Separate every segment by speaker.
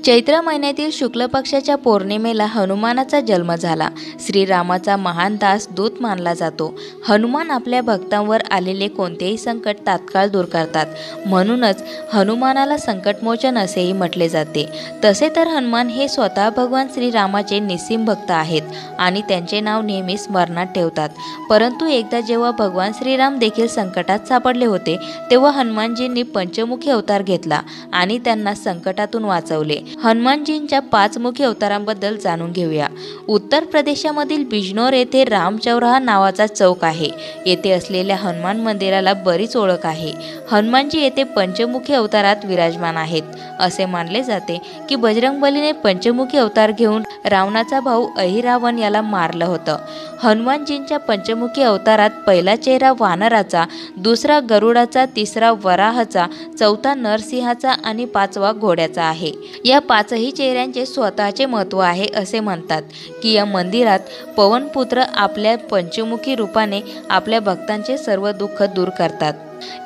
Speaker 1: चैत्र महिन्यातील शुक्ल पक्षाच्या पौर्णिमेला हनुमानाचा जन्म झाला। श्रीरामाचा महान दास दूत मानला जातो। हनुमान आपल्या भक्तांवर आलेले कोणतेही संकट तात्काळ दूर करतात, म्हणूनच हनुमानाला संकटमोचन असेही म्हटले जाते। तसे तर हनुमान हे स्वतः भगवान श्रीरामाचे निस्सीम भक्त आहेत आणि त्यांचे नाव नेहमी स्मरणात ठेवतात। परंतु एकदा जेव्हा भगवान श्रीराम देखील संकटात सापडले होते, तेव्हा हनुमानजींनी पंचमुखी अवतार घेतला आणि त्यांना संकटातून वाचवले। हनुमानजींच्या 5 मुखी अवतारांबद्दल जाणून घेऊया। उत्तर प्रदेशामधील बिजनौर येथे राम चौराहा नावाचा चौक आहे। येथे असलेल्या हनुमान मंदिराला बरीच ओळख आहे। हनुमानजी येथे पंचमुखी अवतारात विराजमान आहेत। असे मानले जाते की बजरंगबलीने पंचमुखी अवतार घेऊन रावणाचा भाऊ अहिरावण याला मारलं होतं। हनुमानजींच्या पंचमुखी अवतारात पहिला चेहरा वानराचा, दुसरा गरुडाचा, तिसरा वराहाचा, चौथा नरसिंहाचा आणि 5वा घोड्याचा आहे। या 5ही चेहऱ्यांचे स्वतःचे महत्त्व आहे। असे म्हणतात की या मंदिरात पवनपुत्र आपल्या पंचमुखी रूपाने आपल्या भक्तांचे सर्व दुःख दूर करतात।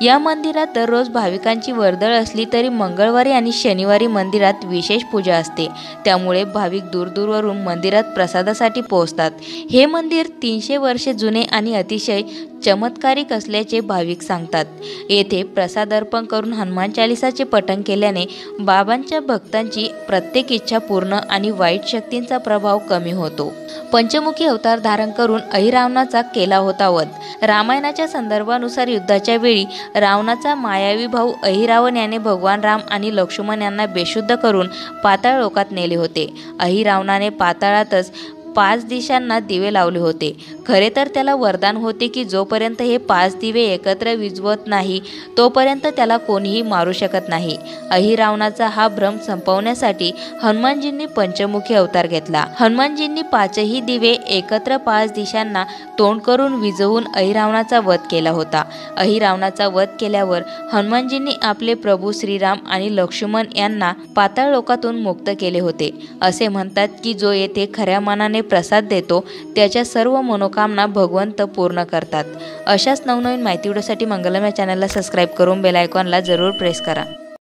Speaker 1: या मंदिरात दररोज भाविकांची वर्दळ असली तरी मंगळवारी आणि शनिवारी मंदिरात विशेष पूजा असते, त्यामुळे भाविक दूरदूरवरून मंदिरात प्रसादासाठी पोहोचतात। हे मंदिर 300 वर्षे जुने आणि अतिशय चमत्कारिक असल्याचे भाविक सांगतात। येथे प्रसाद अर्पण करून हनुमान चालीसाचे पठण केल्याने बाबांच्या भक्तांची प्रत्येक इच्छा पूर्ण आणि वाईट शक्तींचा प्रभाव कमी होतो। पंचमुखी अवतार धारण करून अहिरावणाचा केला होता वध। रामायणाच्या संदर्भानुसार युद्धाच्या वेळी रावणाचा मायावी भाऊ अहिरावण याने भगवान राम आणि लक्ष्मण यांना बेशुद्ध करून पाताळ लोकात नेले होते। अहिरावणाने पाताळातच 5 दिशांना दिवे लावले होते। खरे तर त्याला वरदान होते की जोपर्यंत हे 5 दिवे एकत्र विझवत नाही, तोपर्यंत त्याला कोणीही मारू शकत नाही। अहिरावणाचा हा भ्रम संपवण्यासाठी हनुमानजींनी पंचमुखी अवतार घेतला। हनुमानजींनी 5ही दिवे एकत्र 5 दिशांना तोंड करून विझवून अहिरावणाचा वध केला होता। अहिरावणाचा वध केल्यावर हनुमानजींनी आपले प्रभू श्रीराम आणि लक्ष्मण यांना पाताळ लोकातून मुक्त केले होते। असे म्हणतात की जो येथे खऱ्या मनाने प्रसाद देतो, त्याच्या सर्व मनोकामना भगवंत पूर्ण करतात। अशाच नवनवीन माहिती व्हिडिओसाठी मंगलम या चॅनलला सबस्क्राईब करून बेल आयकॉनला जरूर प्रेस करा।